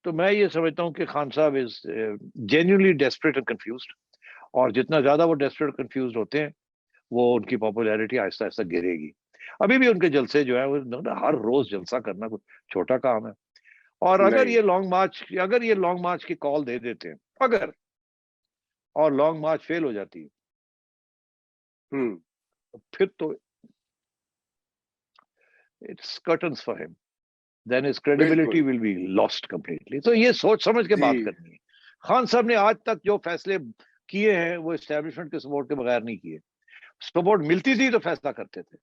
तो मैं ये समझता हूँ कि खान साहब is genuinely desperate and confused, और जितना ज्यादा वो डेस्परेट कंफ्यूज्ड होते हैं, वो उनकी पॉपुलैरिटी आहिस्ता आहिस्ता गिरेगी। अभी भी उनके जलसे जो है वो हर रोज जलसा करना कोई छोटा काम है। और नहीं। अगर ये लॉन्ग मार्च की कॉल दे देते हैं, अगर, और लॉन्ग मार्च फेल हो जाती है, हम्म। फिर तो it's curtains for him, then his credibility बिल्कुल। Will be lost completely. तो ये सोच समझ के जी। बात करनी है। खान साहब ने आज तक जो फैसले किए हैं वो एस्टेब्लिशमेंट के सपोर्ट के बगैर नहीं किए। सपोर्ट मिलती थी तो फैसला करते थे।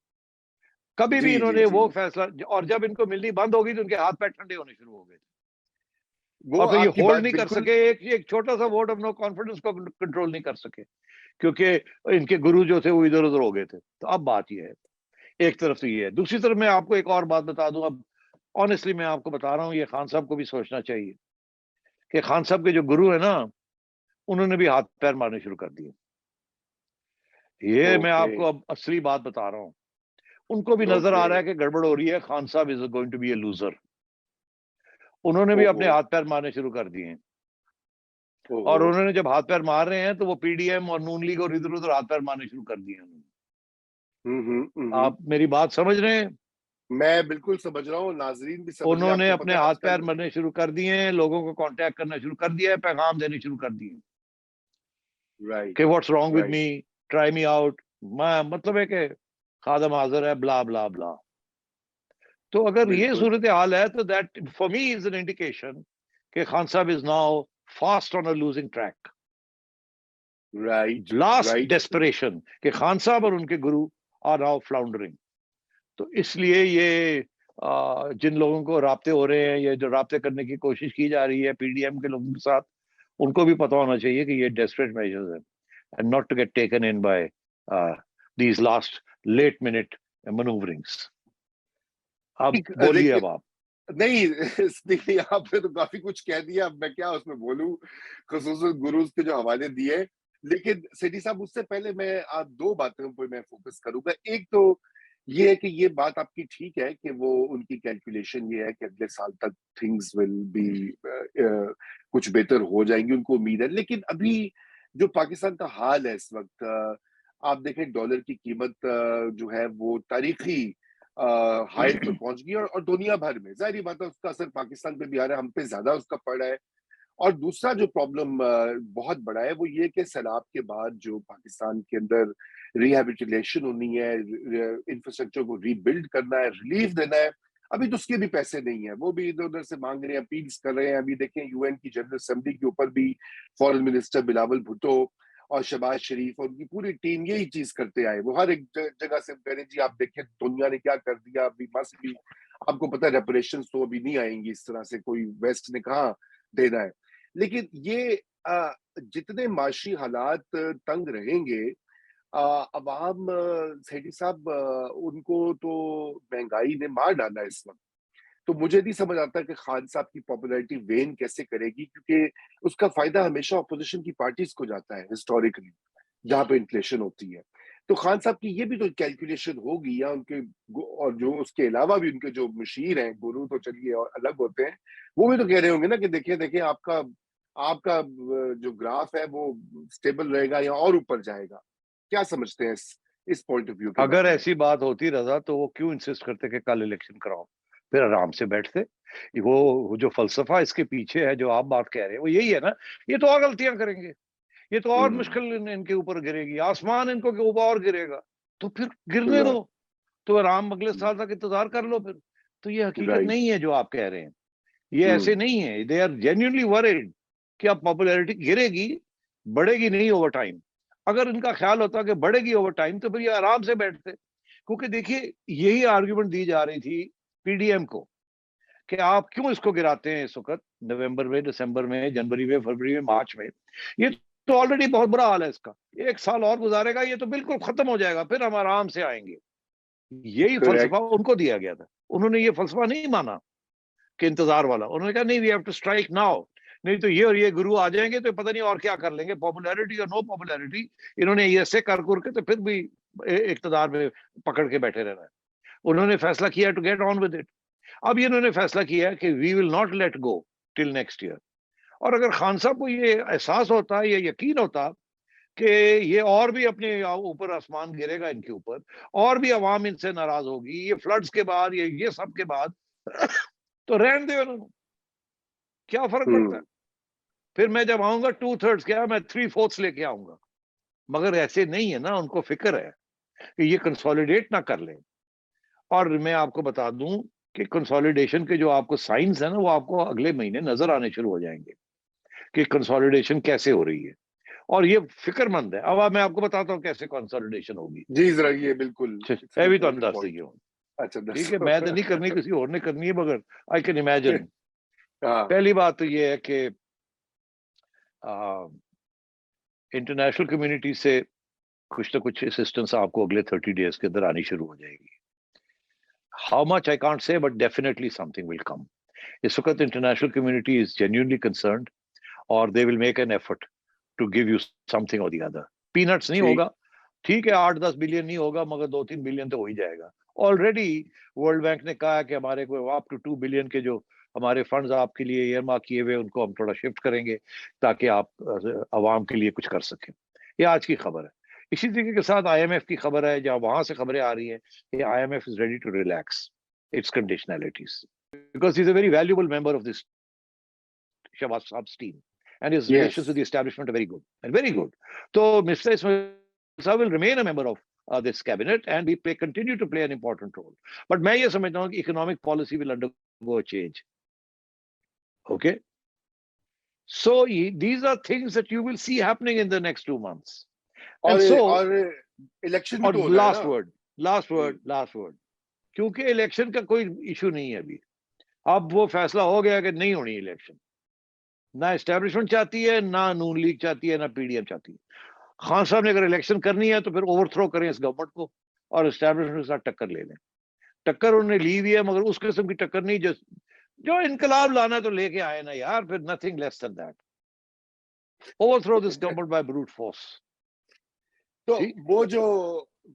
कभी जी भी जी इन्होंने जी। वो फैसला, और जब इनको मिलनी बंद होगी तो उनके हाथ पैर ठंडे होने शुरू हो गए थे, वो और फिर ये आपकी होल्ड बात नहीं कर बिल्कुल। सके, एक छोटा सा वोट ऑफ नो कॉन्फिडेंस को कंट्रोल नहीं कर सके, क्योंकि इनके गुरु जो थे वो इधर उधर हो गए थे। तो अब बात ये है, एक तरफ तो ये है, दूसरी तरफ मैं आपको एक और बात बता दूं। अब ऑनेस्टली मैं आपको बता रहा हूं, ये खान साहब को भी सोचना चाहिए कि खान साहब के जो गुरु है ना, उन्होंने भी हाथ पैर मारने शुरू कर दिए। ये मैं ओके। आपको अब असली बात बता रहा हूं। उनको भी नजर ओके। आ रहा है कि गड़बड़ हो रही है, खान साहब is going to be a loser. उन्होंने भी ओहो। अपने हाथ पैर मारने शुरू कर दिए हैं। ओहो। और उन्होंने जब हाथ पैर मार रहे हैं तो वो पीडीएम और नून लीग और इधर उधर हाथ पैर मारने शुरू कर दिए हैं उन्होंने। हम्म। आप मेरी बात समझ रहे हैं? मैं बिल्कुल समझ रहा हूँ, नाजरीन भी समझ रहे हैं। उन्होंने आपको अपने पता है हाथ पैर आजकल। मारने शुरू कर दिए हैं, लोगों को कांटेक्ट करना शुरू कर दिया है, पैगाम देने शुरू कर दिए हैं राइट। कि what's wrong with right. Me, try me out. मैं मतलब है कि खादम हाजिर है, ब्ला ब्ला ब्ला। तो अगर ये बिल्कुल। सूरत हाल है तो that for me is an indication कि खान साहब is now fast on a losing track. Right. Last right. Desperation कि खान साहब और उनके गुरु आर नाउ फ्लाउंडरिंग। तो इसलिए ये जिन लोगों को राब्ते हो रहे हैं, ये जो राब्ते करने की कोशिश की जा रही है पीडीएम के लोगों के साथ, उनको भी पता होना चाहिए कि ये डेस्परेट मेजर्स हैं, and not to get taken in by these last late minute manoeuvrings. अब बोलिए लेकिन अब आप। नहीं, देखिए आपने तो काफी कुछ कह दिया, अब मैं क्या उसमें बोलूं, खुसूसन गुरुज के जो हवाले दिए। लेकिन सेठी साहब, उससे पहले मैं आप दो बातों पर मैं फोकस करूंगा। एक तो ये है कि ये बात आपकी ठीक है कि वो उनकी कैलकुलेशन ये है कि अगले साल तक थिंग्स विल बी कुछ बेहतर हो जाएंगी, उनको उम्मीद है। लेकिन अभी जो पाकिस्तान का हाल है इस वक्त, आप देखें डॉलर की कीमत जो है वो तारीखी हाई पर पहुंच गई, और दुनिया भर में जाहिर बात है उसका असर पाकिस्तान पे भी आ रहा है, हम पे ज्यादा उसका पड़ रहा है। और दूसरा जो प्रॉब्लम बहुत बड़ा है वो ये कि सैलाब के बाद जो पाकिस्तान के अंदर रिहेबिलिटेशन होनी है, इंफ्रास्ट्रक्चर को रीबिल्ड करना है, रिलीफ देना है, अभी तो उसके भी पैसे नहीं है। वो भी इधर उधर से मांग रहे हैं, अपील्स कर रहे हैं। अभी देखें यूएन की जनरल असेंबली के ऊपर भी फॉरेन मिनिस्टर बिलावल भुट्टो और शहबाज शरीफ और उनकी पूरी टीम यही चीज करते आए। वो हर एक जगह से कह रहे जी आप देखें दुनिया ने क्या कर दिया, अभी मस्त भी आपको पता है रेपरेशन तो अभी नहीं आएंगी इस तरह से, कोई वेस्ट ने कहा देना है। लेकिन ये जितने माशी हालात तंग रहेंगे, अवाम सेठी साहब उनको तो महंगाई ने मार डाला इस वक्त। तो मुझे नहीं समझ आता कि खान साहब की पॉपुलैरिटी वेन कैसे करेगी, क्योंकि उसका फायदा हमेशा अपोजिशन की पार्टीज को जाता है हिस्टोरिकली, जहां पे इन्फ्लेशन होती है। तो खान साहब की ये भी तो कैलकुलेशन होगी, या उनके और जो उसके अलावा भी उनके जो मुशीर हैं, गुरु तो चलिए और अलग होते हैं, वो भी तो कह रहे होंगे ना कि देखिए देखिए आपका आपका जो ग्राफ है वो स्टेबल रहेगा या और ऊपर जाएगा। क्या समझते हैं इस पॉइंट ऑफ व्यू के अगर बारे में? ऐसी बात होती रजा, तो वो क्यों इंसिस्ट करते कि कल इलेक्शन कराओ, फिर आराम से बैठते। वो जो फलसफा इसके पीछे है, जो आप बात कह रहे हैं, वो यही है ना। ये तो और गलतियां करेंगे, ये तो और हम्म। मुश्किल इनके ऊपर गिरेगी, आसमान इनको के ऊपर और गिरेगा। तो फिर गिरने दो, राइट। तो आराम अगले साल तक इंतजार कर लो फिर। तो ये हकीकत राइट। नहीं है जो आप कह रहे हैं, ये ऐसे नहीं है। दे आर जेन्युइनली वरीड कि अब पॉपुलैरिटी गिरेगी, बढ़ेगी नहीं ओवर टाइम। अगर इनका ख्याल होता कि बढ़ेगी ओवर टाइम, तो फिर ये आराम से बैठते। क्योंकि देखिए, यही आर्ग्यूमेंट दी जा रही थी पीडीएम को कि आप क्यों इसको गिराते हैं इस वक्त, नवंबर में, दिसंबर में, जनवरी में, फरवरी में, मार्च में। ये तो ऑलरेडी बहुत बुरा हाल है इसका, एक साल और गुजारेगा ये तो बिल्कुल खत्म हो जाएगा, फिर हम आराम से आएंगे। यही फलसफा करेक्ट। उनको दिया गया था। उन्होंने ये फलसफा नहीं माना कि इंतजार वाला। उन्होंने कहा नहीं, we have to strike now, नहीं तो ये और ये गुरु आ जाएंगे तो पता नहीं और क्या कर लेंगे, पॉपुलैरिटी और नो पॉपुलैरिटी। इन्होंने ये ऐसे कर के तो फिर भी इकतदार में पकड़ के बैठे रहना है। उन्होंने फैसला किया to get on with it. अब इन्होंने फैसला किया कि we will not let go till next year. और अगर खान साहब को ये एहसास होता, ये यकीन होता कि ये और भी अपने ऊपर आसमान गिरेगा इनके ऊपर, और भी अवाम इनसे नाराज होगी, ये फ्लड्स के बाद, ये सब के बाद तो रहने दे उन्होंने, क्या फर्क पड़ता है? फिर मैं जब आऊंगा 2/3 क्या, मैं 3/4 लेके आऊंगा। मगर ऐसे नहीं है ना, उनको फिक्र है कि ये कंसोलिडेट ना कर लें। और मैं आपको बता दूं कि कंसोलिडेशन के जो आपको साइंस है ना, वो आपको अगले महीने नजर आने शुरू हो जाएंगे कि कंसोलिडेशन कैसे हो रही है। और ये फिक्रमंद है। अब मैं आपको बताता हूँ कैसे कंसोलिडेशन होगी। जी जरा ये बिल्कुल, इट्स एन मैं भी तो इम्पोर्टेंट अंदाज दे पॉइंट। गया हूँ। अच्छा ठीक है, दसो। मैं तो नहीं करनी, किसी और ने करनी है, मगर आई कैन इमेजिन। हाँ पहली बात तो ये है कि इंटरनेशनल कम्युनिटी से कुछ ना कुछ असिस्टेंस आपको अगले 30 डेज के अंदर आनी शुरू हो जाएगी। How much I can't say, but definitely something will come. इस वक्त international community is genuinely concerned, और they will make an effort to give you something और द अदर। पीनट्स नहीं ठीक। होगा, ठीक है, 8-10 बिलियन नहीं होगा, मगर 2-3 बिलियन तो हो ही जाएगा। ऑलरेडी वर्ल्ड बैंक ने कहा है कि हमारे को अप टू 2 बिलियन के जो हमारे फंड्स आपके लिए ईयरमार्क किए हुए, उनको हम थोड़ा शिफ्ट करेंगे ताकि आप आवाम के लिए कुछ कर सकें। ये आज की खबर है। इसी तरीके के साथ IMF की खबर है, जहां वहां से खबरें आ रही हैं कि IMF is ready to relax its conditionalities, because he is a very valuable member of this Shahbaz Saab's team, and his relations with yes. the establishment are very good and very good. So Mr. Ismail Saab will remain a member of this cabinet, and we continue to play an important role. But मैं ये समझता हूँ कि economic policy will undergo a change. Okay, so these are things that you will see happening in the next 2 months. And so, और election भी और तो होना है ना। लास्ट वर्ड, क्योंकि इलेक्शन का कोई इशू नहीं है अभी। अब वो फैसला हो गया कि नहीं होनी इलेक्शन। ना एस्टेब्लिशमेंट चाहती है, ना नून लीग चाहती है, ना PDM चाहती है। खान साहब ने अगर इलेक्शन करनी है तो फिर ओवरथ्रो करें इस गवर्नमेंट को और एस्टेब्लिशमेंट के साथ टक्कर ले लें। टक्कर उन्होंने ली हुई है, मगर उस किस्म की टक्कर नहीं जो जो इनकलाब लाना तो लेके आए ना यार, फिर nothing less than that. Overthrow this government by brute force. तो ठीक। वो जो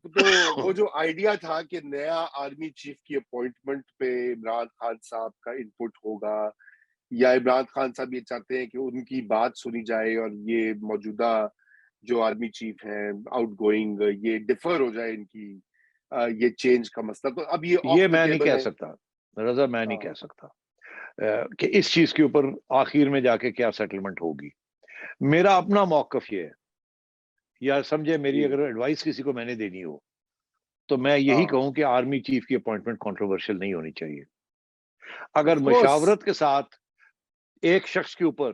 वो जो आइडिया था कि नया आर्मी चीफ की अपॉइंटमेंट पे इमरान खान साहब का इनपुट होगा, या इमरान खान साहब ये चाहते हैं कि उनकी बात सुनी जाए और ये मौजूदा जो आर्मी चीफ हैं आउटगोइंग, ये डिफर हो जाए इनकी, ये चेंज का मसला, तो अब ये ऑफ ये द मैं नहीं टेबल कह है। सकता रजा, मैं नहीं कह हाँ। सकता कि इस चीज के ऊपर आखिर में जाके क्या सेटलमेंट होगी। मेरा अपना मौकफ ये है, या समझे, मेरी जी। अगर एडवाइस किसी को मैंने देनी हो तो मैं यही हाँ कहूं कि आर्मी चीफ की अपॉइंटमेंट कंट्रोवर्शियल नहीं होनी चाहिए। अगर ऑफ कोर्स। मशावरत के साथ एक शख्स के ऊपर